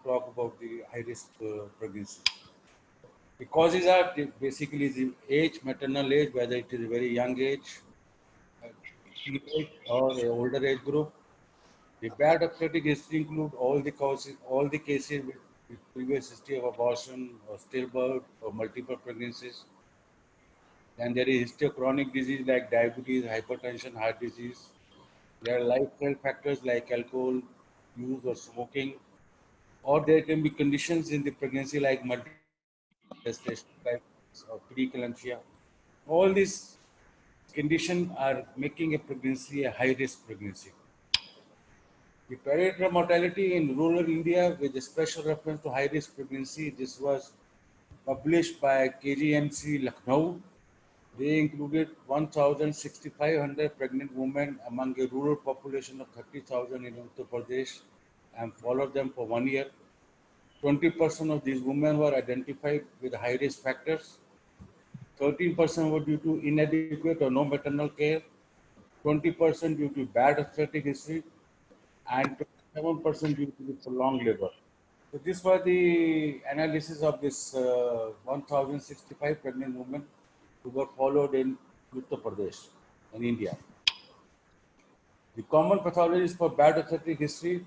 talk about the high-risk pregnancies. The causes are basically the age, maternal age, whether it is a very young age, teenage, or a older age group. The bad obstetric history include all the causes, all the cases with previous history of abortion or stillbirth or multiple pregnancies. Then there is history of chronic disease like diabetes, hypertension, heart disease. There are lifestyle factors like alcohol use or smoking, or there can be conditions in the pregnancy like gestational crisis or preeclampsia. All these conditions are making a pregnancy a high-risk pregnancy. The perinatal mortality in rural India with a special reference to high-risk pregnancy, this was published by KGMC Lucknow. They included 1,6,500 pregnant women among a rural population of 30,000 in Uttar Pradesh and followed them for 1 year. 20% of these women were identified with high-risk factors. 13% were due to inadequate or no maternal care. 20% due to bad obstetric history, and 27% due to the prolonged labor. So this was the analysis of this 1,065 pregnant women who were followed in Uttar Pradesh in India. The common pathologies for bad obstetric history,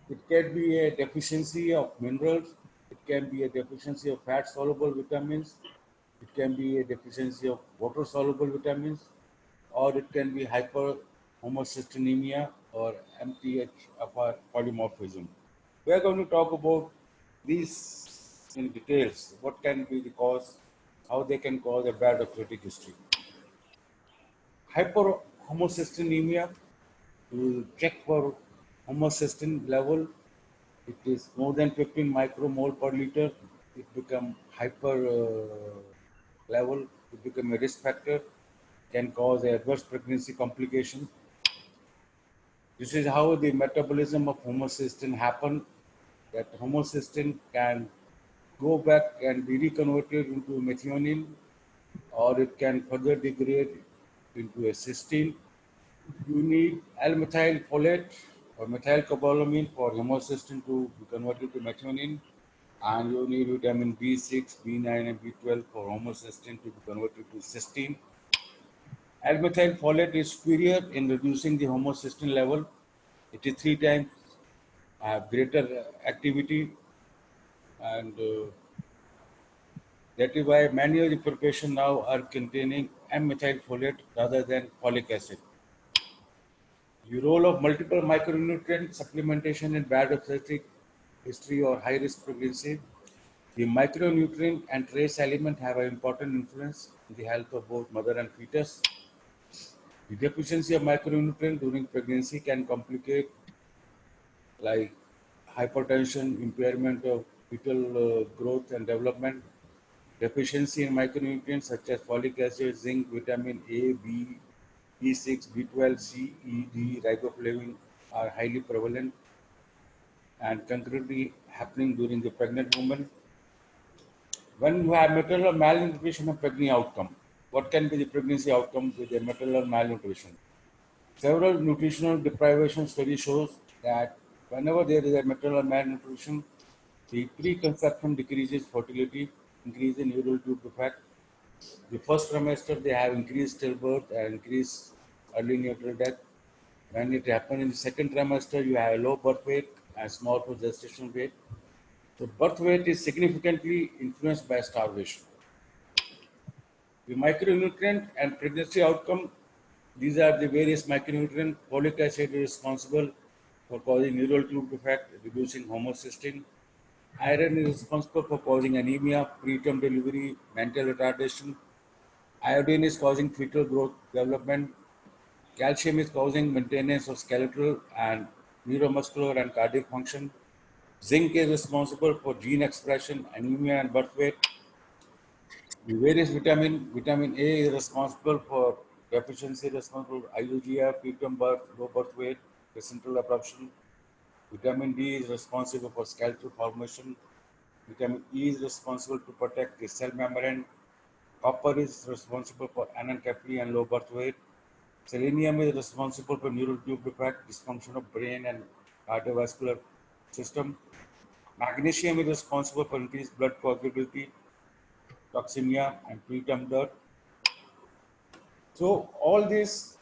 it can be a deficiency of minerals, it can be a deficiency of fat-soluble vitamins, it can be a deficiency of water-soluble vitamins, or it can be hyperhomocystinemia or MTHFR polymorphism. We are going to talk about these in details. What can be the cause, how they can cause a bad obstetric history. Hyperhomocystinemia, we will check for homocysteine level. It is more than 15 micromole per liter. It become hyper level. It become a risk factor. Can cause adverse pregnancy complication. This is how the metabolism of homocysteine happen. That homocysteine can go back and be reconverted into methionine, or it can further degrade into a cysteine. You need L-methyl folate or methylcobalamin for homocysteine to be converted to methionine, and you need vitamin B6, B9, and B12 for homocysteine to be converted to cysteine. L-methyl folate is superior in reducing the homocysteine level. It is 3 times greater activity, and that is why many of the preparation now are containing M-methyl folate rather than folic acid. The role of multiple micronutrient supplementation in bad obstetric history or high-risk pregnancy. The micronutrient and trace element have an important influence in the health of both mother and fetus. The deficiency of micronutrient during pregnancy can complicate like hypertension, impairment of fetal growth and development, deficiency in micronutrients such as folic acid, zinc, vitamin A, B, B6, B12, C, E, D, riboflavin are highly prevalent and concurrently happening during the pregnant woman. When you have maternal malnutrition and pregnancy outcome, what can be the pregnancy outcome with a maternal malnutrition? Several nutritional deprivation studies shows that whenever there is a maternal malnutrition, the preconception decreases fertility, increase in neural tube defect. The first trimester they have increased stillbirth and increased early neonatal death. When it happens in the second trimester, you have a low birth weight and small gestational weight. So birth weight is significantly influenced by starvation. The micronutrient and pregnancy outcome, these are the various micronutrients. Folic acid is responsible for causing neural tube defect, reducing homocysteine. Iron is responsible for causing anemia, preterm delivery, mental retardation. Iodine is causing fetal growth development. Calcium is causing maintenance of skeletal and neuromuscular and cardiac function. Zinc is responsible for gene expression, anemia, and birth weight. The various vitamin A is responsible for deficiency, responsible for IUGF, preterm birth, low birth weight, placental abruption. Vitamin D is responsible for skeletal formation. Vitamin E is responsible to protect the cell membrane. Copper is responsible for anencephaly and low birth weight. Selenium is responsible for neural tube defect, dysfunction of brain and cardiovascular system. Magnesium is responsible for increased blood coagulability, toxemia, and preterm death. So all these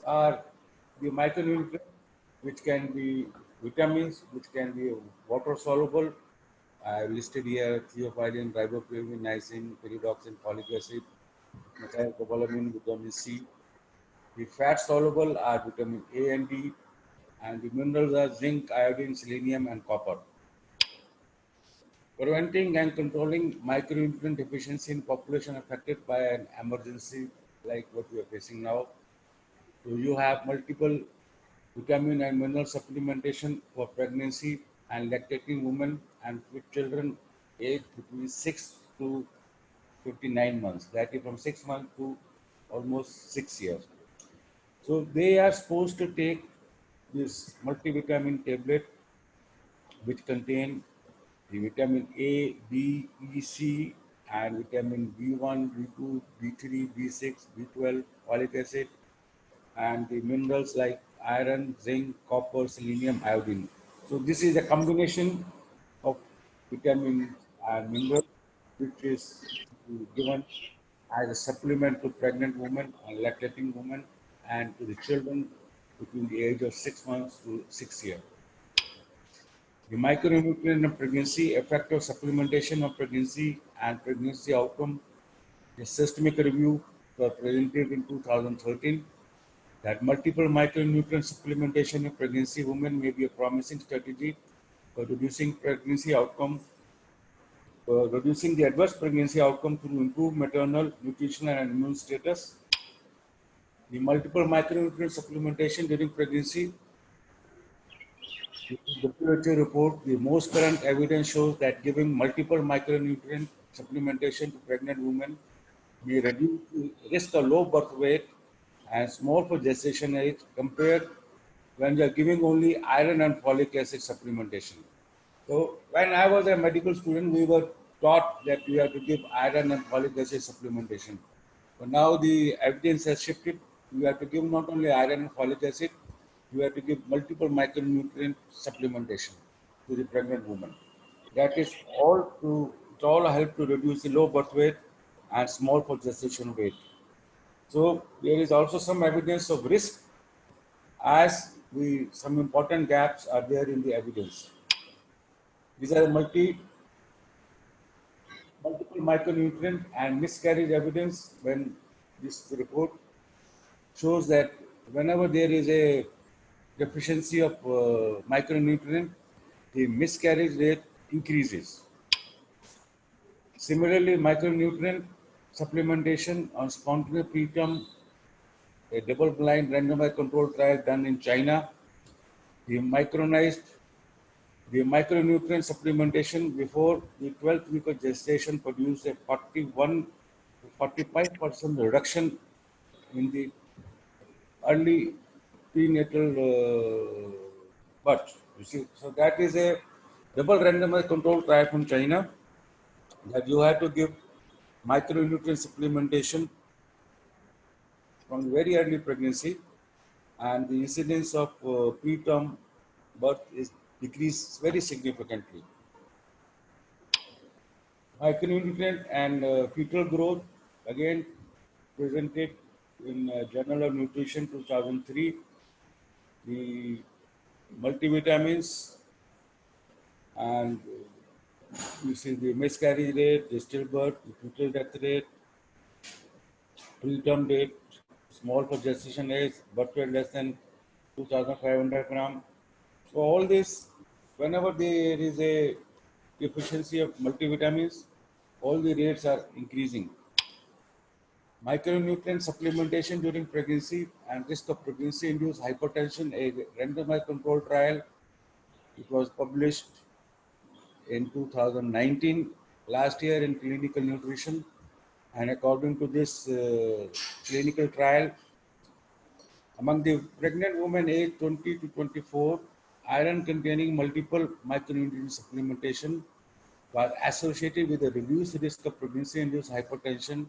are the micronutrients which can be vitamins, which can be water soluble. I have listed here theophylline, riboflavin, niacin, pyridoxine, folic acid, methylcobalamin, vitamin C. The fat soluble are vitamin A and D, and the minerals are zinc, iodine, selenium, and copper. Preventing and controlling micronutrient deficiency in population affected by an emergency like what we are facing now. So you have multiple vitamin and mineral supplementation for pregnancy and lactating women and with children aged between 6 to 59 months, that is from 6 months to almost 6 years. So they are supposed to take this multivitamin tablet which contain the vitamin A, B, E, C, and vitamin B1, B2, B3, B6, B12, folic acid, and the minerals like iron, zinc, copper, selenium, iodine. So this is a combination of vitamins and minerals which is given as a supplement to pregnant women and lactating women and to the children between the age of 6 months to 6 years. The micronutrient in pregnancy, effect of supplementation of pregnancy and pregnancy outcome. A systemic review was presented in 2013 that multiple micronutrient supplementation in pregnancy women may be a promising strategy for reducing pregnancy outcome, reducing the adverse pregnancy outcome through improved maternal, nutritional, and immune status. The multiple micronutrient supplementation during pregnancy. The WHO report, the most current evidence shows that giving multiple micronutrient supplementation to pregnant women may reduce the risk of low birth weight and small for gestation age compared when we are giving only iron and folic acid supplementation. So when I was a medical student, we were taught that we have to give iron and folic acid supplementation. But now the evidence has shifted. We have to give not only iron and folic acid, we have to give multiple micronutrient supplementation to the pregnant woman. That is all to it all help to reduce the low birth weight and small for gestation weight. So there is also some evidence of risk as we some important gaps are there in the evidence. These are multiple micronutrient and miscarriage evidence when this report shows that whenever there is a deficiency of micronutrient, the miscarriage rate increases. Similarly, micronutrient supplementation on spontaneous preterm, a double-blind randomized controlled trial done in China, the micronutrient supplementation before the 12th week of gestation produced a 41 to 45% reduction in the early prenatal birth. You see, so that is a double randomized controlled trial from China that you have to give micronutrient supplementation from very early pregnancy, and the incidence of preterm birth is decreased very significantly. Micronutrient and fetal growth, again presented in Journal of Nutrition 2003. The multivitamins and you see the miscarriage rate, the stillbirth, the fetal death rate, preterm date, small for gestation age, birth weight less than 2,500 gram. So all this, whenever there is a deficiency of multivitamins, all the rates are increasing. Micronutrient supplementation during pregnancy and risk of pregnancy-induced hypertension, a randomized controlled trial. It was published in 2019, last year in Clinical Nutrition. And according to this clinical trial, among the pregnant women aged 20 to 24, iron containing multiple micronutrient supplementation was associated with a reduced risk of pregnancy-induced hypertension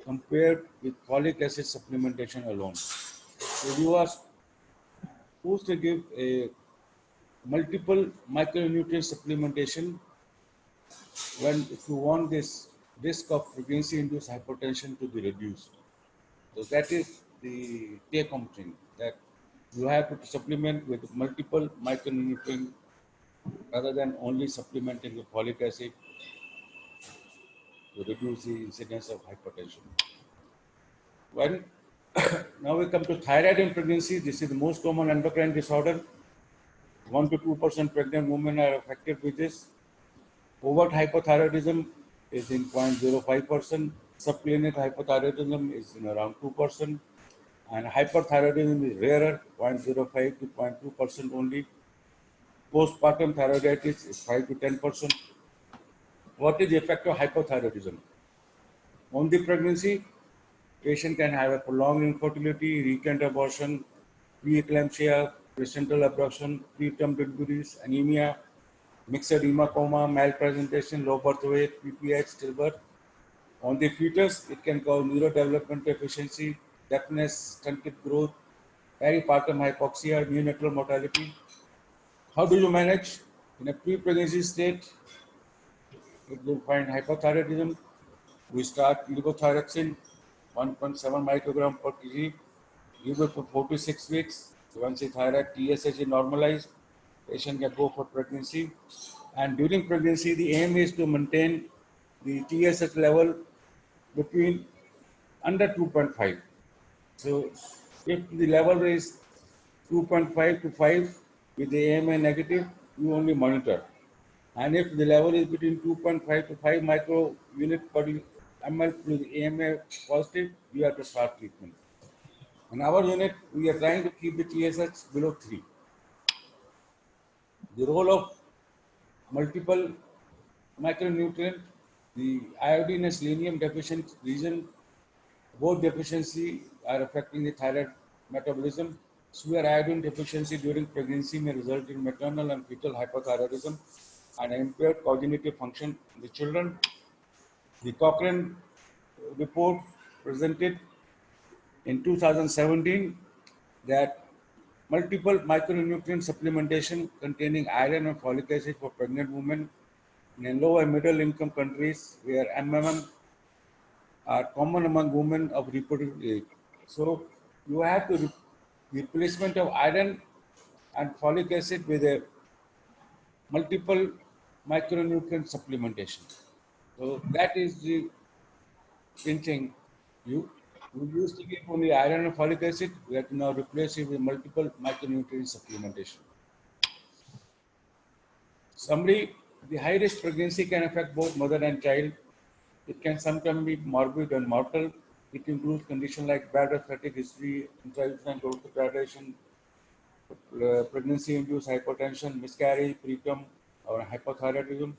compared with folic acid supplementation alone. So you are supposed to give a multiple micronutrient supplementation when if you want this risk of pregnancy-induced hypertension to be reduced. So that is the take-home thing, that you have to supplement with multiple micronutrients rather than only supplementing with folic acid to reduce the incidence of hypertension. When now we come to thyroid in pregnancy, this is the most common endocrine disorder. 1 to 2% pregnant women are affected with this. Overt hypothyroidism is in 0.05%. Subclinic hypothyroidism is in around 2%. And hyperthyroidism is rarer, 0.05 to 0.2% only. Postpartum thyroiditis is 5 to 10%. What is the effect of hypothyroidism? On the pregnancy, patient can have a prolonged infertility, recurrent abortion, preeclampsia, placental abruption, preterm deliveries, anemia, mixed hematoma, malpresentation, low birth weight, PPH, stillbirth. On the fetus, it can cause neurodevelopmental deficiency, deafness, stunted growth, peripartum hypoxia, neonatal mortality. How do you manage? In a pre-pregnancy state, if you find hypothyroidism, we start levothyroxine, 1.7 microgram per kg, give it for 4 to 6 weeks. So once the thyroid TSH is normalized, patient can go for pregnancy. And during pregnancy, the aim is to maintain the TSH level between under 2.5. So if the level is 2.5 to 5 with the AMA negative, you only monitor. And if the level is between 2.5 to 5 micro unit per ml with AMA positive, you have to start treatment. In our unit, we are trying to keep the TSH below 3. The role of multiple micronutrient, the iodine and selenium deficient region, both deficiency are affecting the thyroid metabolism. Severe iodine deficiency during pregnancy may result in maternal and fetal hypothyroidism and impaired cognitive function in the children. The Cochrane report presented in 2017 that multiple micronutrient supplementation containing iron and folic acid for pregnant women in low and middle income countries where MMM are common among women of reproductive age. So you have to replacement of iron and folic acid with a multiple micronutrient supplementation. So that is the thing. You used to give only iron and folic acid. We have to now replace it with multiple micronutrient supplementation. Summary: the high risk pregnancy can affect both mother and child. It can sometimes be morbid and mortal. It includes conditions like bad athletic history, intrauterine growth retardation, pregnancy-induced hypertension, miscarriage, preterm, or hypothyroidism.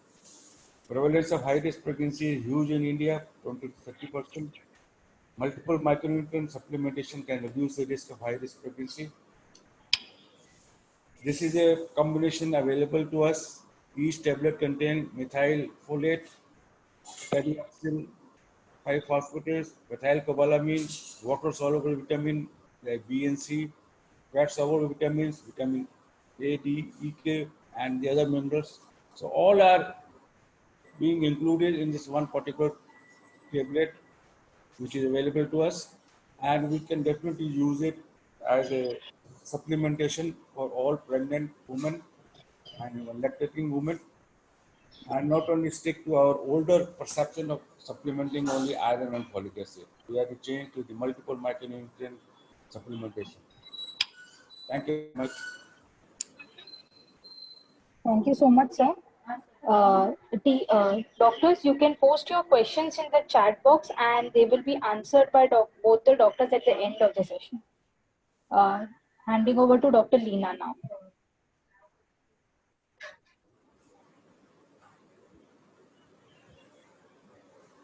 Prevalence of high-risk pregnancy is huge in India, 20 to 30%. Multiple micronutrient supplementation can reduce the risk of high-risk pregnancy. This is a combination available to us. Each tablet contains methyl folate, cetirizine 5-phosphatase, methylcobalamin, water-soluble vitamin like B and C, fat-soluble vitamins, vitamin A, D, E, K, and the other minerals. So all are being included in this one particular tablet, which is available to us, and we can definitely use it as a supplementation for all pregnant women and lactating women, and not only stick to our older perception of supplementing only iron and folic acid. We have to change to the multiple micronutrient supplementation. Thank you very much. Thank you so much, sir. Doctors, you can post your questions in the chat box and they will be answered by both the doctors at the end of the session. Handing over to Dr. Leena now.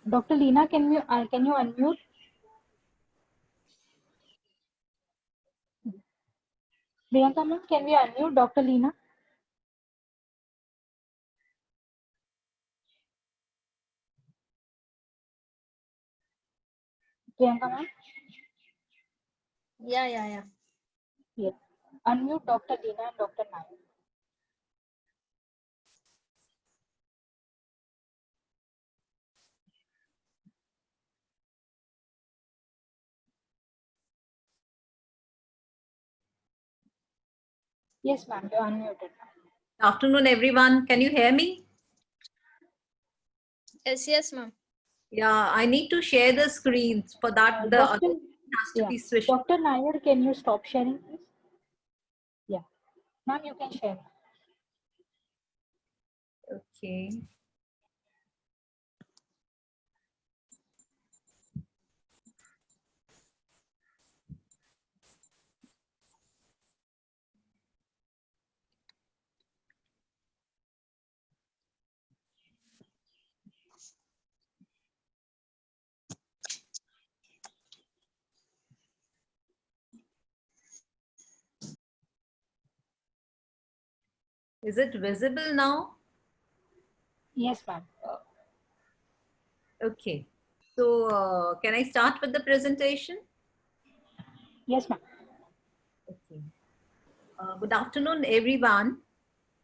Dr. Leena, can you unmute? Priyanka ma'am, can we unmute Dr. Leena? Priyanka ma'am? Yeah. Yes. Unmute Dr. Leena and Dr. Nayak. Yes, ma'am. You're unmuted. Afternoon, everyone. Can you hear me? Yes, ma'am. Yeah, I need to share the screen. For that, the other Doctor, has to yeah. be switched. Dr. Nair, can you stop sharing, please? Yeah. Ma'am, you can share. Okay. Is it visible now? Yes, ma'am. Okay. So, can I start with the presentation? Yes, ma'am. Okay. Good afternoon, everyone.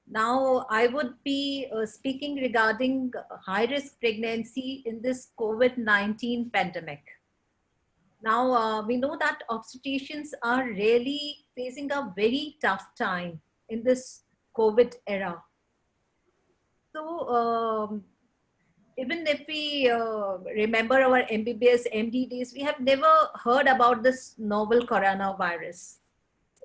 Now, I would be speaking regarding high-risk pregnancy in this COVID-19 pandemic. Now, we know that obstetricians are really facing a very tough time in this COVID era. So, even if we remember our MBBS, MD days, we have never heard about this novel coronavirus.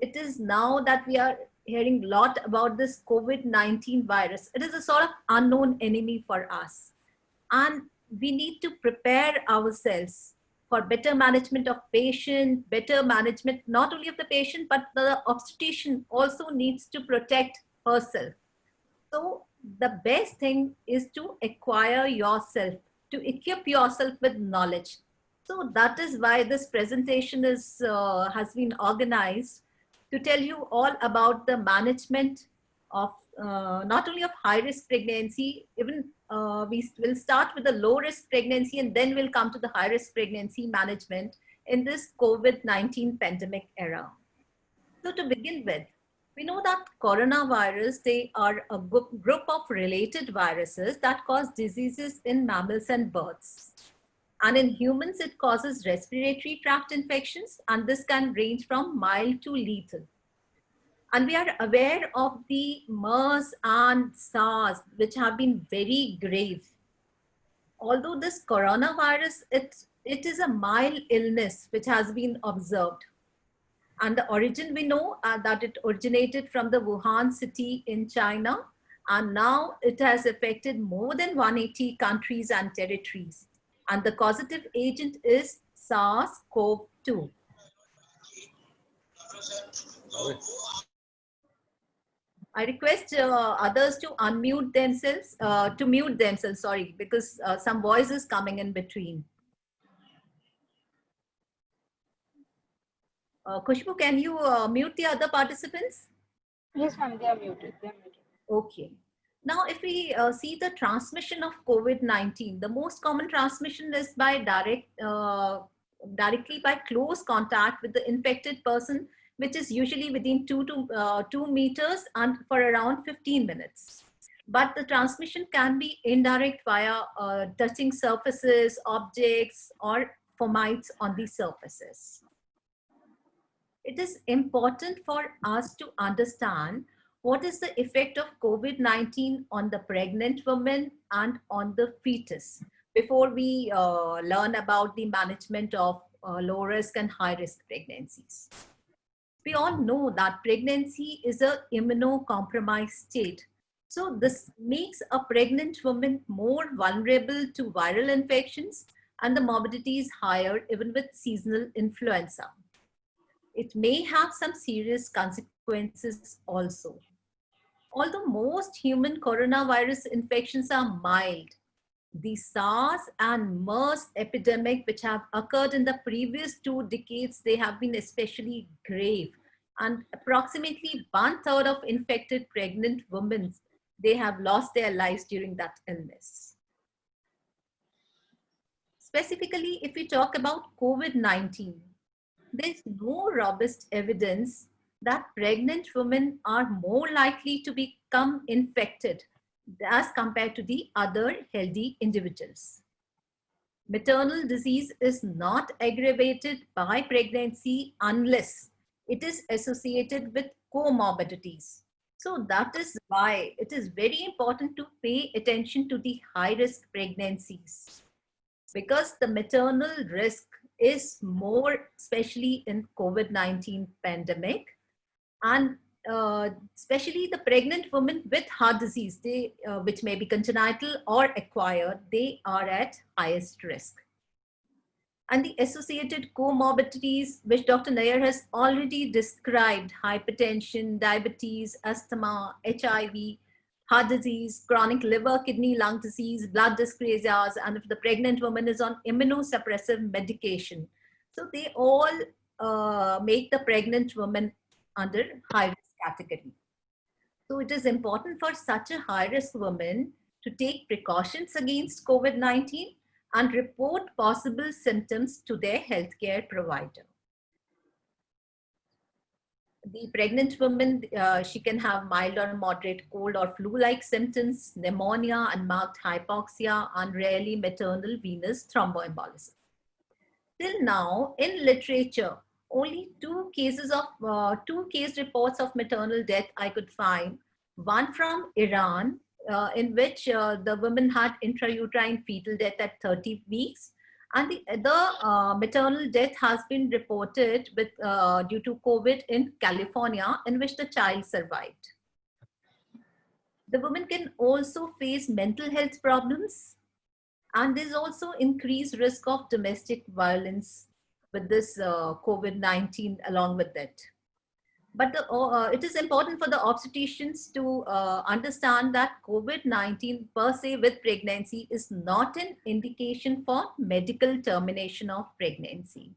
It is now that we are hearing a lot about this COVID-19 virus. It is a sort of unknown enemy for us. And we need to prepare ourselves for better management of patient, better management, not only of the patient, but the obstetrician also needs to protect herself. So the best thing is to acquire yourself, to equip yourself with knowledge. So that is why this presentation has been organized to tell you all about the management of not only of high risk pregnancy, even we will start with the low risk pregnancy and then we'll come to the high risk pregnancy management in this COVID-19 pandemic era. So to begin with, we know that coronavirus, they are a group of related viruses that cause diseases in mammals and birds. And in humans, it causes respiratory tract infections, and this can range from mild to lethal. And we are aware of the MERS and SARS, which have been very grave. Although this coronavirus, it is a mild illness which has been observed. And the origin, we know that it originated from the Wuhan city in China. And now it has affected more than 180 countries and territories. And the causative agent is SARS-CoV-2. I request others to unmute themselves, to mute themselves, sorry, because some voice is coming in between. Khushbu, can you mute the other participants? Yes, ma'am. They are muted. They are muted. Okay. Now, if we see the transmission of COVID-19, the most common transmission is by directly by close contact with the infected person, which is usually within 2 meters and for around 15 minutes. But the transmission can be indirect via touching surfaces, objects, or fomites on the surfaces. It is important for us to understand what is the effect of COVID-19 on the pregnant woman and on the fetus before we learn about the management of low risk and high risk pregnancies. We all know that pregnancy is an immunocompromised state. So this makes a pregnant woman more vulnerable to viral infections, and the morbidity is higher even with seasonal influenza. It may have some serious consequences also. Although most human coronavirus infections are mild, the SARS and MERS epidemic, which have occurred in the previous 2 decades, they have been especially grave. And approximately 1/3 of infected pregnant women, they have lost their lives during that illness. Specifically, if we talk about COVID-19, there's no robust evidence that pregnant women are more likely to become infected as compared to the other healthy individuals. Maternal disease is not aggravated by pregnancy unless it is associated with comorbidities. So that is why it is very important to pay attention to the high-risk pregnancies, because the maternal risk is more, especially in COVID-19 pandemic, and especially the pregnant women with heart disease, which may be congenital or acquired, they are at highest risk. And the associated comorbidities, which Dr. Nair has already described: hypertension, diabetes, asthma, HIV, heart disease, chronic liver, kidney, lung disease, blood dyscrasias, and if the pregnant woman is on immunosuppressive medication. So they all make the pregnant woman under high risk category. So it is important for such a high risk woman to take precautions against COVID-19 and report possible symptoms to their healthcare provider. The pregnant woman, she can have mild or moderate cold or flu-like symptoms, pneumonia, and marked hypoxia, and rarely maternal venous thromboembolism. Till now, in literature, only two case reports of maternal death I could find. One from Iran, in which the woman had intrauterine fetal death at 30 weeks. And the other maternal death has been reported with, due to COVID in California, in which the child survived. The woman can also face mental health problems, and there's also increased risk of domestic violence with this COVID-19 along with it. But it is important for the obstetricians to understand that COVID-19 per se with pregnancy is not an indication for medical termination of pregnancy.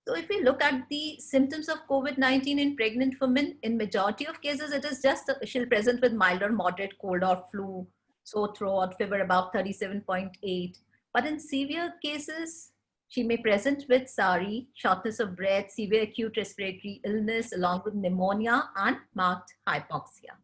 So if we look at the symptoms of COVID-19 in pregnant women, in majority of cases, it is just she'll present with mild or moderate cold or flu, sore throat, fever above 37.8. But in severe cases, she may present with SARI, shortness of breath, severe acute respiratory illness, along with pneumonia and marked hypoxia.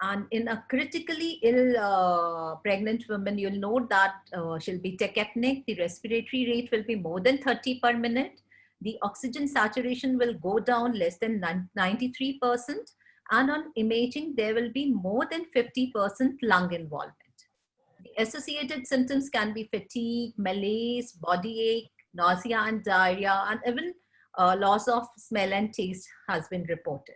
And in a critically ill pregnant woman, you'll note that she'll be tachypneic, the respiratory rate will be more than 30 per minute, the oxygen saturation will go down less than 93%, and on imaging, there will be more than 50% lung involvement. The associated symptoms can be fatigue, malaise, body ache, nausea and diarrhea, and even loss of smell and taste has been reported.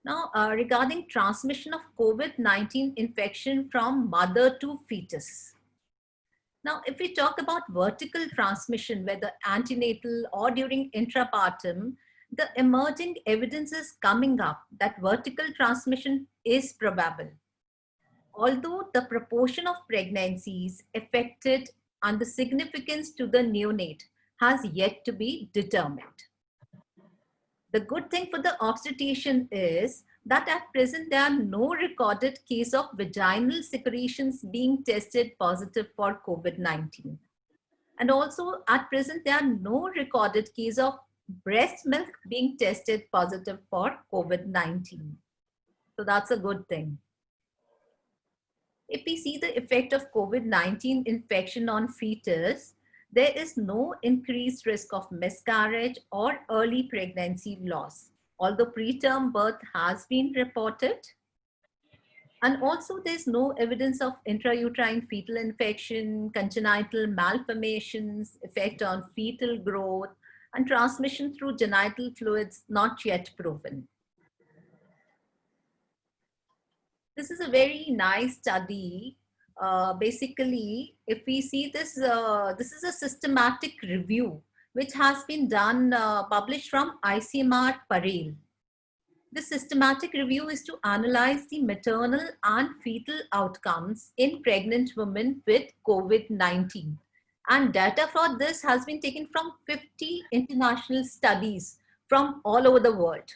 Now, regarding transmission of COVID-19 infection from mother to fetus. Now, if we talk about vertical transmission, whether antenatal or during intrapartum, the emerging evidence is coming up that vertical transmission is probable, although the proportion of pregnancies affected and the significance to the neonate has yet to be determined. The good thing for the obstetrician is that at present there are no recorded case of vaginal secretions being tested positive for COVID-19. And also at present there are no recorded case of breast milk being tested positive for COVID-19. So that's a good thing. If we see the effect of COVID-19 infection on fetus, there is no increased risk of miscarriage or early pregnancy loss, although preterm birth has been reported. And also there's no evidence of intrauterine fetal infection, congenital malformations, effect on fetal growth, and transmission through genital fluids not yet proven. This is a very nice study. Basically, if we see this, this is a systematic review which has been done, published from ICMR Parel. The systematic review is to analyze the maternal and fetal outcomes in pregnant women with COVID-19. And data for this has been taken from 50 international studies from all over the world.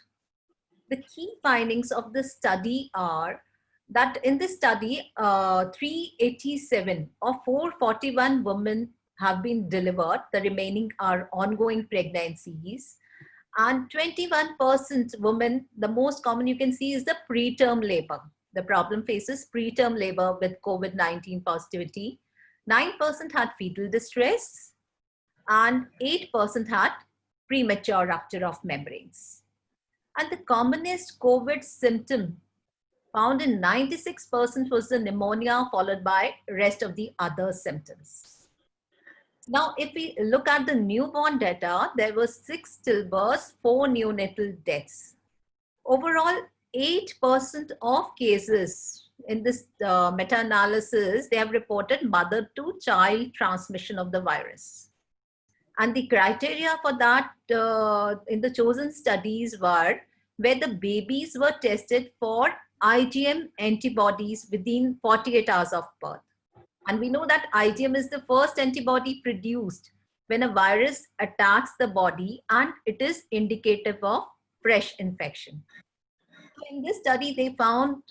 The key findings of the study are that in this study, 387 or 441 women have been delivered. The remaining are ongoing pregnancies. And 21% women, the most common you can see is the preterm labor. The problem faces preterm labor with COVID-19 positivity. 9% had fetal distress. and 8% had premature rupture of membranes. And the commonest COVID symptom found in 96% was the pneumonia, followed by rest of the other symptoms. Now, if we look at the newborn data, there were 6 stillbirths, 4 neonatal deaths. Overall, 8% of cases in this meta-analysis, they have reported mother-to-child transmission of the virus. And the criteria for that in the chosen studies were where the babies were tested for IgM antibodies within 48 hours of birth. And we know that IgM is the first antibody produced when a virus attacks the body, and it is indicative of fresh infection. In this study, they found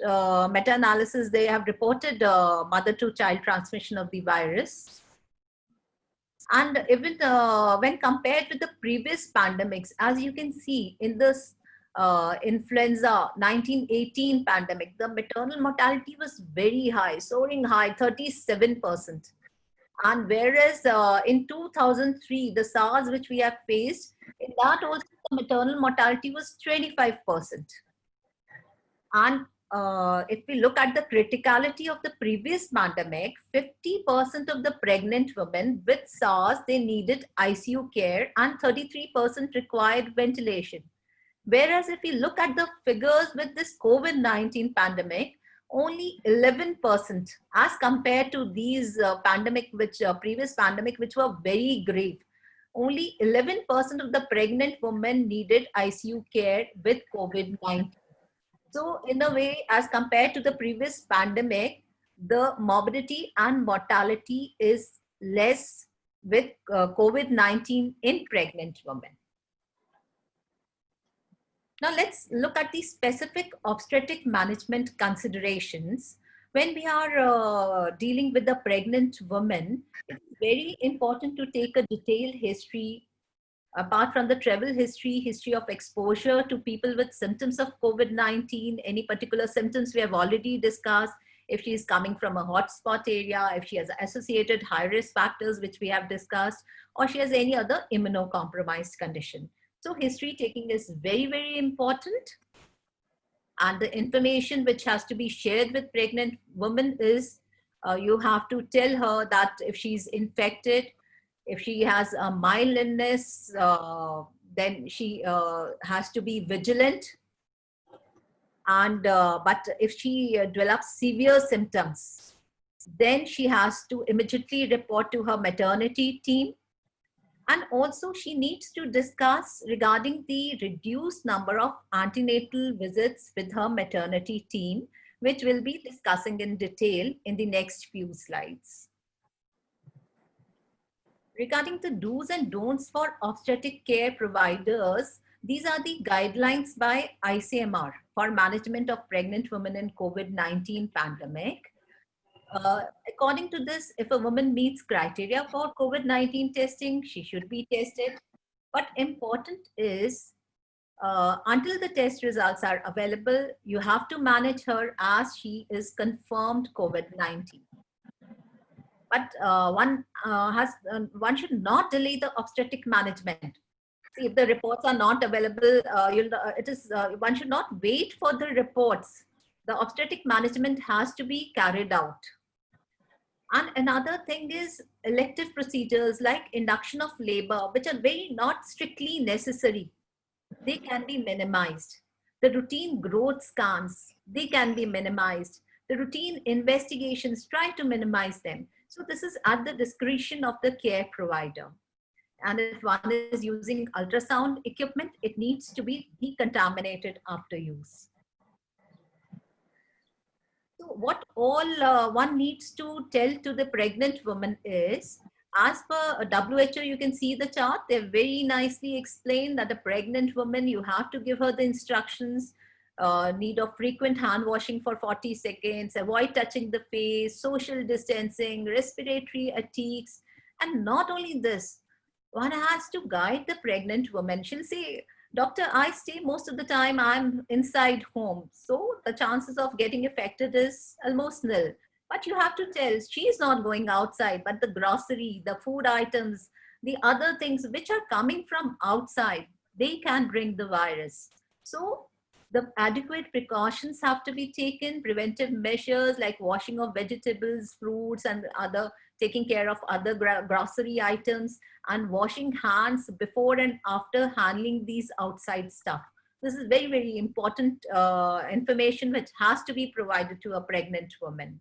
meta-analysis, they have reported mother-to-child transmission of the virus. And even when compared with the previous pandemics, as you can see in this influenza 1918 pandemic, the maternal mortality was very high, soaring high, 37%. And whereas in 2003, the SARS which we have faced, in that also the maternal mortality was 25%. And if we look at the criticality of the previous pandemic, 50% of the pregnant women with SARS, they needed ICU care and 33% required ventilation. Whereas if we look at the figures with this COVID-19 pandemic, only 11% as compared to these previous pandemic, which were very grave. Only 11% of the pregnant women needed ICU care with COVID-19. So in a way, as compared to the previous pandemic, the morbidity and mortality is less with COVID-19 in pregnant women. Now let's look at the specific obstetric management considerations. When we are dealing with the pregnant woman, it's very important to take a detailed history. Apart from the travel history of exposure to people with symptoms of COVID-19, any particular symptoms we have already discussed, if she is coming from a hotspot area, if she has associated high-risk factors, which we have discussed, or she has any other immunocompromised condition. So history taking is very, very important. And the information which has to be shared with pregnant women is you have to tell her that if she's infected, if she has a mild illness, then she has to be vigilant. And but if she develops severe symptoms, then she has to immediately report to her maternity team. And also she needs to discuss regarding the reduced number of antenatal visits with her maternity team, which we'll be discussing in detail in the next few slides. Regarding the do's and don'ts for obstetric care providers, these are the guidelines by ICMR for management of pregnant women in COVID-19 pandemic. According to this, if a woman meets criteria for COVID-19 testing, she should be tested. But important is, until the test results are available, you have to manage her as she is confirmed COVID-19. But one should not delay the obstetric management. See, if the reports are not available, one should not wait for the reports. The obstetric management has to be carried out. And another thing is elective procedures like induction of labor, which are very not strictly necessary. They can be minimized. The routine growth scans, they can be minimized. The routine investigations, try to minimize them. So this is at the discretion of the care provider. And if one is using ultrasound equipment, it needs to be decontaminated after use. So what all one needs to tell to the pregnant woman is, as per WHO, you can see the chart, they're very nicely explained that a pregnant woman, you have to give her the instructions, need of frequent hand washing for 40 seconds, avoid touching the face, social distancing, respiratory fatigues. And not only this, one has to guide the pregnant woman. She'll say, doctor, I stay most of the time, I'm inside home. So the chances of getting affected is almost nil. But you have to tell, she's not going outside, but the grocery, the food items, the other things which are coming from outside, they can bring the virus. So the adequate precautions have to be taken, preventive measures like washing of vegetables, fruits, and other, taking care of other grocery items, and washing hands before and after handling these outside stuff. This is very, very important information which has to be provided to a pregnant woman.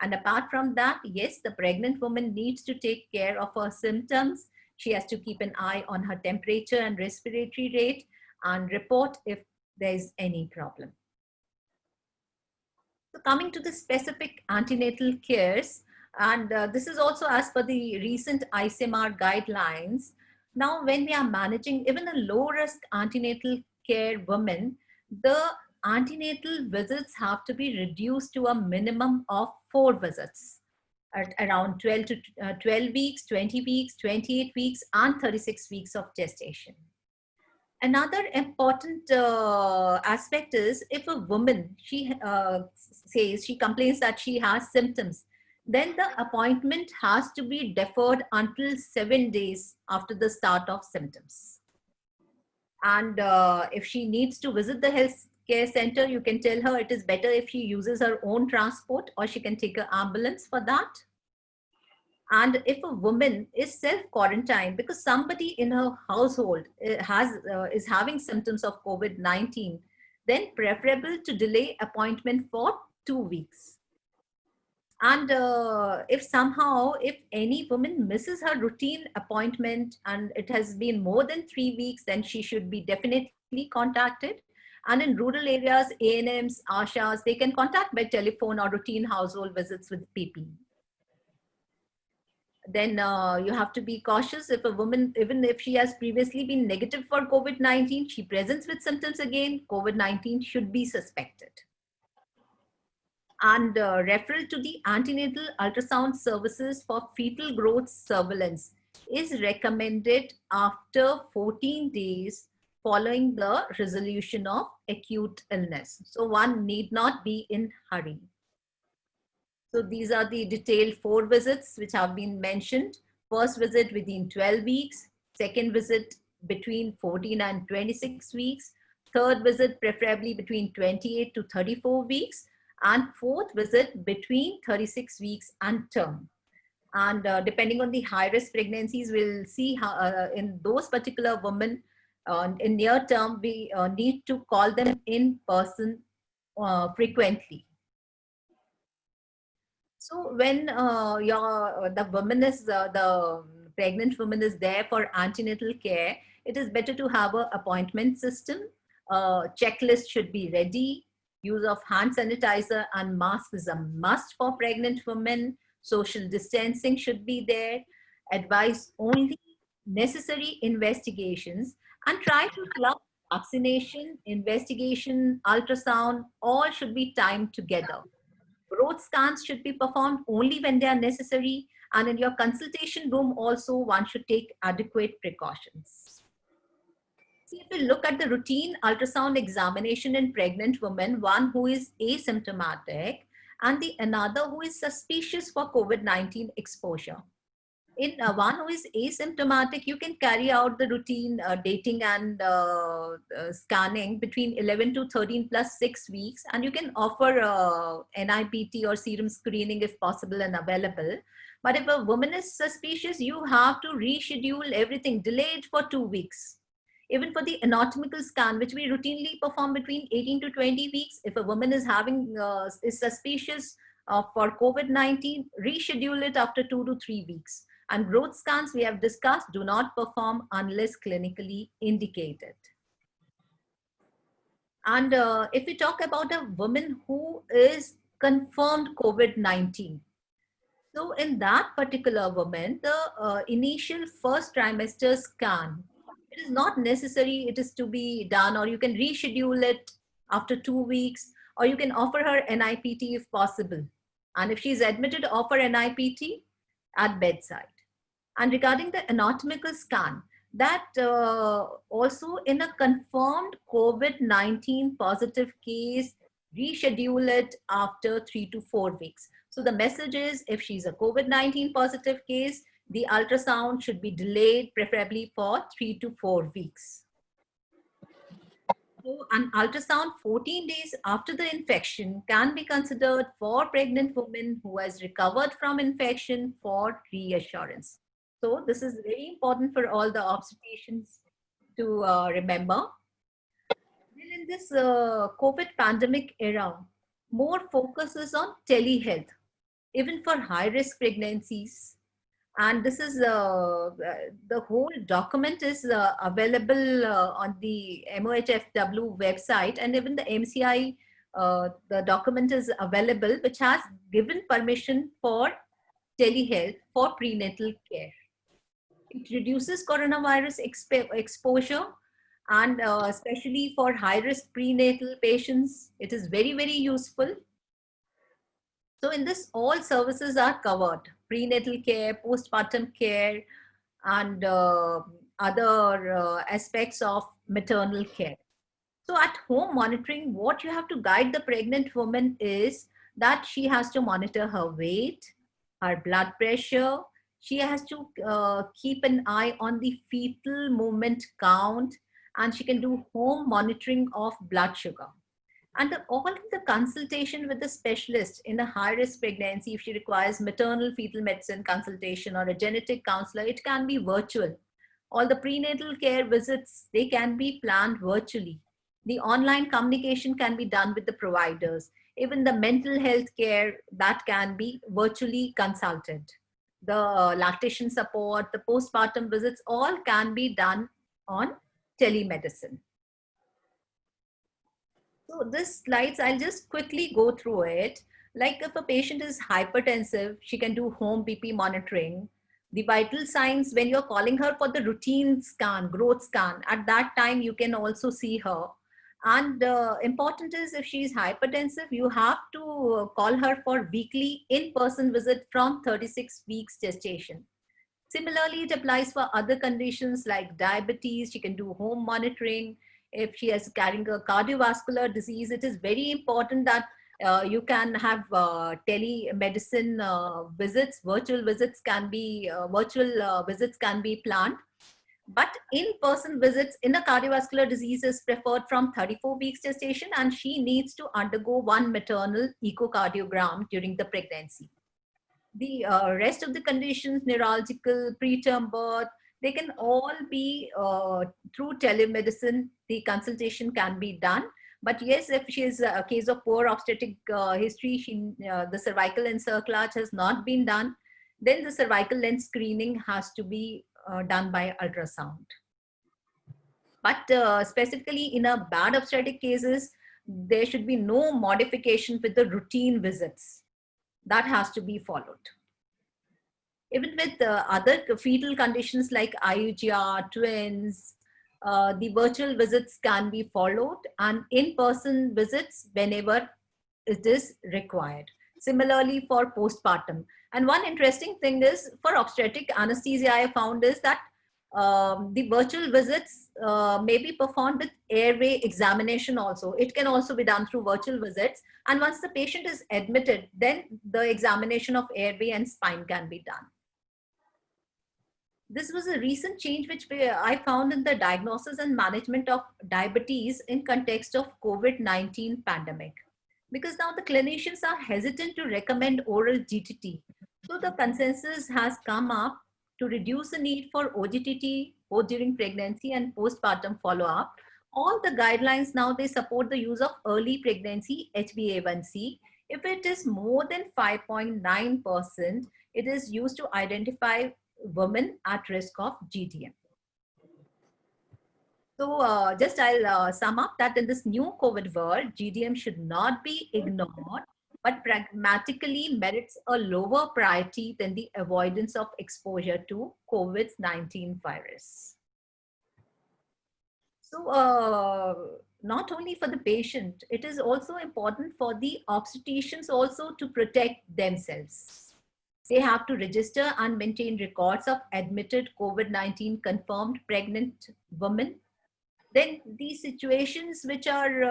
And apart from that, yes, the pregnant woman needs to take care of her symptoms. She has to keep an eye on her temperature and respiratory rate and report if there's any problem. So coming to the specific antenatal cares, and this is also as per the recent ICMR guidelines. Now, when we are managing even a low risk antenatal care woman, the antenatal visits have to be reduced to a minimum of 4 visits at around 12 to 12 weeks, 20 weeks, 28 weeks, and 36 weeks of gestation. Another important aspect is if a woman, she complains that she has symptoms, then the appointment has to be deferred until 7 days after the start of symptoms. And if she needs to visit the health care center, you can tell her it is better if she uses her own transport, or she can take an ambulance for that. And if a woman is self-quarantined because somebody in her household is having symptoms of COVID-19, then preferable to delay appointment for 2 weeks. And if any woman misses her routine appointment and it has been more than 3 weeks, then she should be definitely contacted. And in rural areas, ANMs, ASHAs, they can contact by telephone or routine household visits with PP. Then you have to be cautious if a woman, even if she has previously been negative for COVID-19, she presents with symptoms again, COVID-19 should be suspected. And referral to the antenatal ultrasound services for fetal growth surveillance is recommended after 14 days following the resolution of acute illness. So one need not be in hurry. So these are the detailed 4 visits which have been mentioned. First visit within 12 weeks, second visit between 14 and 26 weeks, third visit preferably between 28 to 34 weeks, and fourth visit between 36 weeks and term. And depending on the high risk pregnancies, we'll see how in those particular women in near term, we need to call them in person frequently. So when the pregnant woman is there for antenatal care, it is better to have an appointment system. Checklist should be ready. Use of hand sanitizer and mask is a must for pregnant women. Social distancing should be there. Advise only necessary investigations, and try to club vaccination, investigation, ultrasound, all should be timed together. Growth scans should be performed only when they are necessary, and in your consultation room also one should take adequate precautions. See, if we look at the routine ultrasound examination in pregnant women, one who is asymptomatic and the another who is suspicious for COVID-19 exposure. In one who is asymptomatic, you can carry out the routine dating and scanning between 11 to 13 plus 6 weeks, and you can offer NIPT or serum screening if possible and available. But if a woman is suspicious, you have to reschedule everything, delay it for 2 weeks. Even for the anatomical scan, which we routinely perform between 18 to 20 weeks, if a woman is is suspicious for COVID-19, reschedule it after 2 to 3 weeks. And growth scans we have discussed do not perform unless clinically indicated. And if we talk about a woman who is confirmed COVID-19, so in that particular woman, the initial first trimester scan, it is not necessary it is to be done, or you can reschedule it after 2 weeks, or you can offer her NIPT if possible. And if she is admitted, offer NIPT at bedside. And regarding the anatomical scan, that also in a confirmed COVID-19 positive case, reschedule it after 3 to 4 weeks. So the message is, if she's a COVID-19 positive case, The ultrasound should be delayed, preferably for 3 to 4 weeks. So an ultrasound 14 days after the infection can be considered for pregnant women who has recovered from infection for reassurance. So this is very important for all the obstetricians to remember. Well, in this COVID pandemic era, more focus is on telehealth, even for high-risk pregnancies. And this is the whole document is available on the MOHFW website, and even the MCI, the document is available, which has given permission for telehealth for prenatal care. It reduces coronavirus exposure, and especially for high-risk prenatal patients, it is very, very useful. So in this, all services are covered: prenatal care, postpartum care, and other aspects of maternal care. So at home monitoring, what you have to guide the pregnant woman is that she has to monitor her weight, her blood pressure. She has to keep an eye on the fetal movement count, and she can do home monitoring of blood sugar. And all the consultation with the specialist in a high-risk pregnancy, if she requires maternal fetal medicine consultation or a genetic counselor, it can be virtual. All the prenatal care visits, they can be planned virtually. The online communication can be done with the providers. Even the mental health care, that can be virtually consulted. The lactation support, the postpartum visits, all can be done on telemedicine. So this slides, I'll just quickly go through it. Like if a patient is hypertensive, she can do home BP monitoring. The vital signs, when you're calling her for the routine scan, growth scan, at that time you can also see her. And important is, if she's hypertensive, you have to call her for weekly in-person visit from 36 weeks gestation. Similarly, it applies for other conditions like diabetes. She can do home monitoring. If she is carrying a cardiovascular disease, it is very important that you can have telemedicine visits. Virtual visits can be planned, but in-person visits in a cardiovascular disease is preferred from 34 weeks gestation, and she needs to undergo one maternal echocardiogram during the pregnancy. The rest of the conditions, neurological, preterm birth, they can all be through telemedicine. The consultation can be done. But yes, if she is a case of poor obstetric history, the cervical encerclage has not been done, then the cervical length screening has to be done by ultrasound. But specifically in a bad obstetric cases, there should be no modification with the routine visits. That has to be followed. Even with other fetal conditions like IUGR, twins, the virtual visits can be followed, and in-person visits whenever it is required. Similarly for postpartum. And one interesting thing is, for obstetric anesthesia, I found is that the virtual visits may be performed with airway examination also. It can also be done through virtual visits. And once the patient is admitted, then the examination of airway and spine can be done. This was a recent change which I found in the diagnosis and management of diabetes in context of COVID-19 pandemic. Because now the clinicians are hesitant to recommend oral GTT. So the consensus has come up to reduce the need for OGTT both during pregnancy and postpartum follow-up. All the guidelines now, they support the use of early pregnancy HbA1c. If it is more than 5.9%, it is used to identify women at risk of GTM. So just I'll sum up that in this new COVID world, GTM should not be ignored, but pragmatically merits a lower priority than the avoidance of exposure to COVID-19 virus. So not only for the patient, it is also important for the obstetricians also to protect themselves. They have to register and maintain records of admitted COVID-19 confirmed pregnant women. Then these situations which are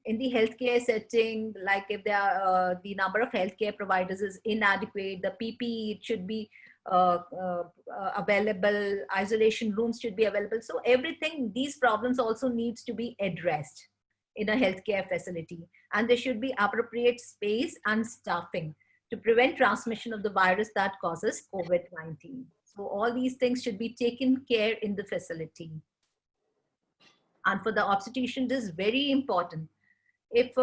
in the healthcare setting, like if they are, the number of healthcare providers is inadequate, the PPE, it should be available, isolation rooms should be available. So everything, these problems also needs to be addressed in a healthcare facility. And there should be appropriate space and staffing to prevent transmission of the virus that causes COVID-19. So all these things should be taken care in the facility. And for the obstetrician, this is very important. If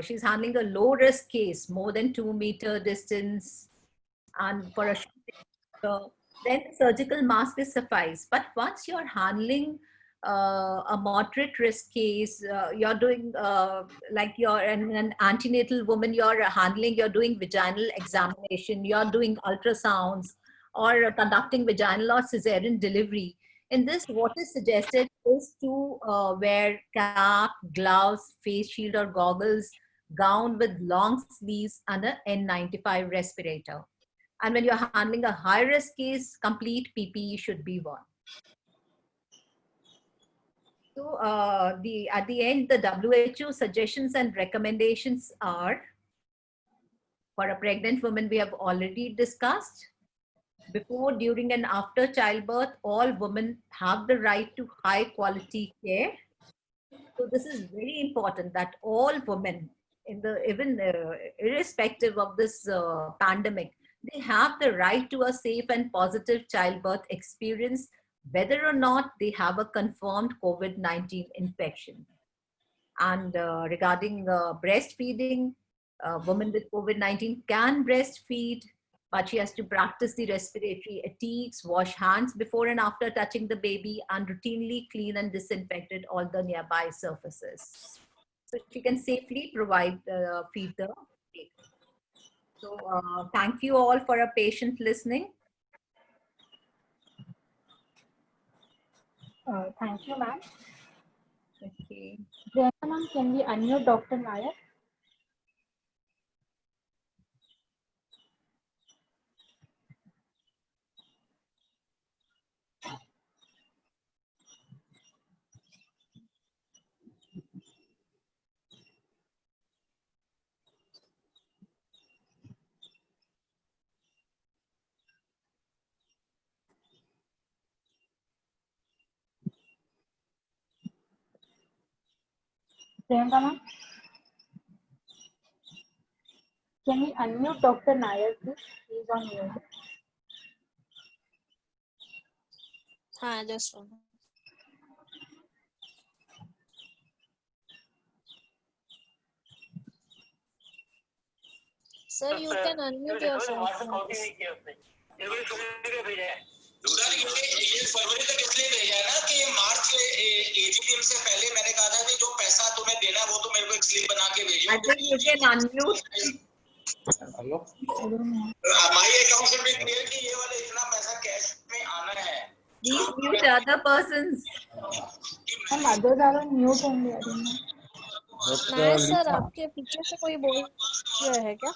she's handling a low risk case, more than 2-meter distance, and for a then surgical mask is suffice. But once you're handling a moderate risk case, you're doing like you're an antenatal woman, you're doing vaginal examination, you're doing ultrasounds, or conducting vaginal or cesarean delivery. In this, what is suggested is to wear cap, gloves, face shield or goggles, gown with long sleeves, and an N95 respirator. And when you're handling a high-risk case, complete PPE should be worn. So at the end, the WHO suggestions and recommendations are, for a pregnant woman, we have already discussed. Before, during, and after childbirth, all women have the right to high-quality care. So this is very important that all women, irrespective of this pandemic, they have the right to a safe and positive childbirth experience, whether or not they have a confirmed COVID-19 infection. And regarding breastfeeding, women with COVID-19 can breastfeed, but she has to practice the respiratory etiquettes, wash hands before and after touching the baby, and routinely clean and disinfect all the nearby surfaces. So she can safely feed the baby. So thank you all for a patient listening. Thank you, ma'am. Okay. Priyanka ma'am, can we unmute Dr. Nair? Priyanka ma'am, can we unmute Dr. Nair, please? He's on mute. हाँ, just one. Sir, you can unmute yourself. दूसरा ये फरवरी तक इसलिए भेजा है ना कि मार्च एजीपीएम से पहले मैंने कहा था कि जो पैसा तुम्हें देना है वो तो मेरे को एक स्लिप बना के भेजो. I think you can unmute. Hello, हमारी अकाउंट से भी क्लियर कि ये वाला इतना पैसा कैश में आना है. Please mute other persons. Ma'am, others are on mute only. Nair sir, आपके पीछे से कोई बोल रहा है क्या?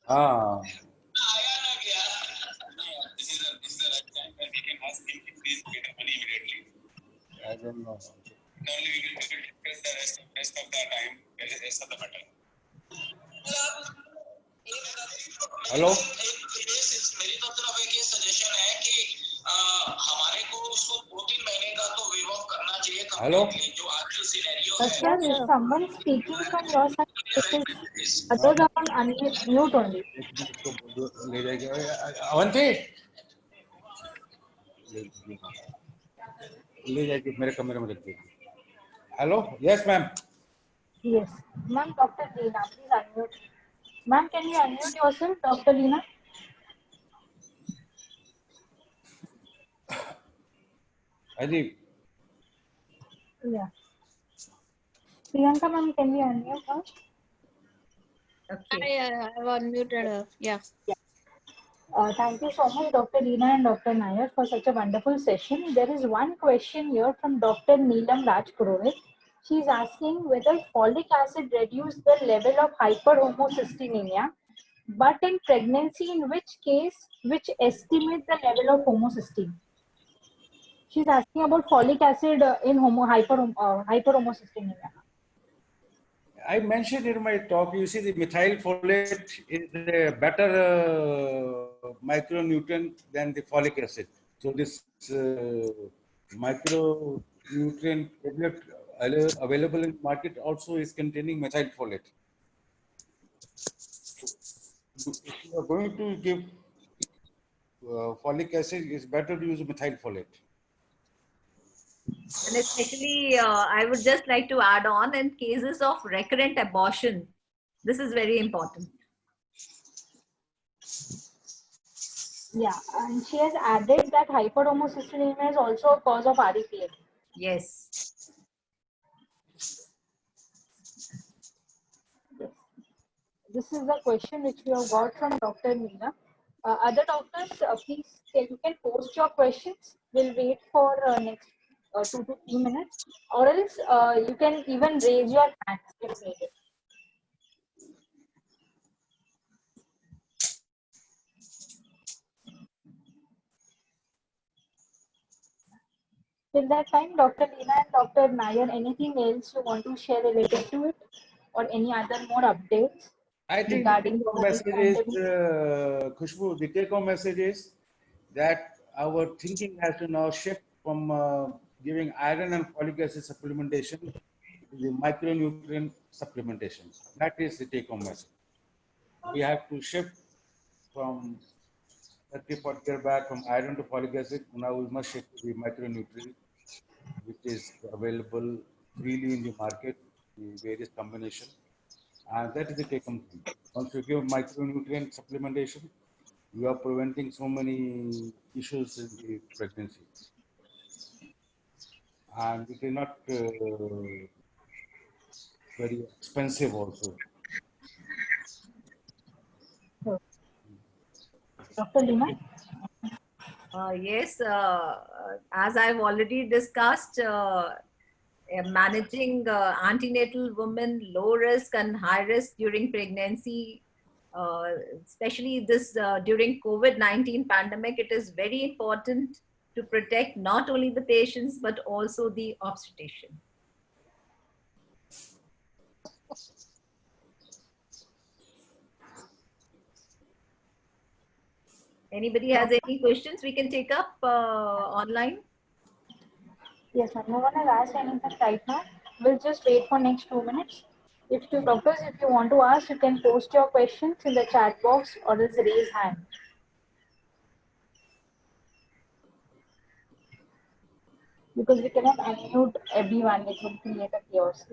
हाँ. आया ना गया. This is the right time where we can ask him to please pay the money immediately. I don't know. Only we will discuss the rest of the time, rest of the matter. Hello. मेरी तरफ एक ये suggestion है कि हमारे को उसको 2-3 महीने का तो वेव ऑफ करना चाहिए. हेलो. जो आजकल scenario But sir, is someone speaking from your side? Others are on mute only. ले जाएगा. अवंती ले जाएगी, मेरे कमरे में रख देगी. Hello. Yes ma'am. Yes. Ma'am, Dr. Leena, please unmute. Ma'am, can you unmute yourself, Dr. Leena? अजी. Yeah. Priyanka ma'am, can we unmute her? Okay. I've unmuted her. Yeah. Thank you so much, Dr. Leena and Dr. Nair, for such a wonderful session. There is one question here from Dr. Neelam Rajpurohit. She is asking whether folic acid reduces the level of hyperhomocystinemia, but in pregnancy, in which estimate the level of homocysteine. She is asking about folic acid in hyperhomocystinemia. I mentioned in my talk, you see, the methyl folate is a better micronutrient than the folic acid. So this micronutrient tablet available in market also is containing methylfolate. If you are going to give folic acid, it's better to use methylfolate. And especially, I would just like to add on, in cases of recurrent abortion, this is very important. Yeah, and she has added that hyperhomocysteine is also a cause of REPA. Yes. This is the question which we have got from Dr. Meena. Other doctors, please, you can post your questions. We'll wait for next 2 to 3 minutes, or else you can even raise your hands if needed. Till that time, Dr. Leena and Dr. Nair, anything else you want to share related to it, or any other more updates? I think Regarding the take-home the message is, pandemic? Khushbu, the take-home message is that our thinking has to now shift from giving iron and folic acid supplementation to the micronutrient supplementation. That is the take-home message. We have to shift from 30-40 years back from iron to folic acid. Now we must shift to the micronutrient, which is available freely in the market, the various combinations. And that is the take-home thing. Once you give micronutrient supplementation, you are preventing so many issues in the pregnancy. And it is not very expensive also. Dr. Leena? Yes, as I've already discussed, managing antenatal women, low risk and high risk during pregnancy, especially this during COVID-19 pandemic, it is very important to protect not only the patients but also the obstetrician. Anybody has any questions we can take up online? Yes, no one has asked anything right now. We'll just wait for next 2 minutes. If you doctors, if you want to ask, you can post your questions in the chat box or else raise hand. Because we cannot unmute everyone, it will create a chaos.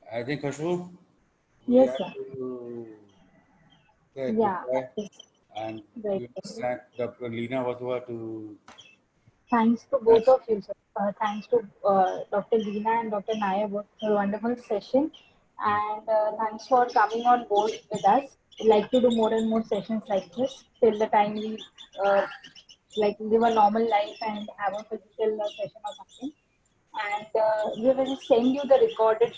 I think, Khushbu, Yes, sir. Yeah. And Right. we must thank Dr. Leena Wadhwa to. Thanks to both of you, sir. Thanks to Dr. Leena and Dr. Nair both for a wonderful session. And thanks for coming on board with us. We'd like to do more and more sessions like this till the time we like live a normal life and have a physical session or something. And we will send you the recorded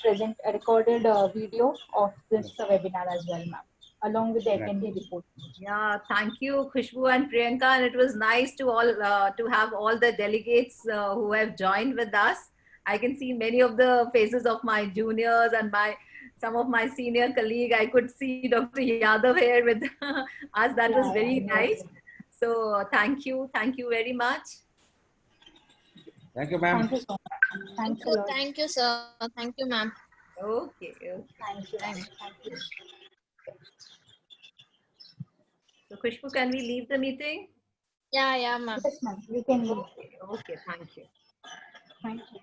video of this webinar as well, ma'am, along with the attendee report. Yeah, thank you, Khushbu and Priyanka. And it was nice to have all the delegates who have joined with us. I can see many of the faces of my juniors and some of my senior colleagues. I could see Dr. Yadav here with us. That was very nice. So thank you very much. Thank you, ma'am. Thank you so much. Thanks a lot. Thank you, sir. Thank you, ma'am. Okay. Thank you. Thank you. So Khushbu, can we leave the meeting? Yeah, ma'am. Yes, ma'am. We can leave. Okay, thank you. Thank you.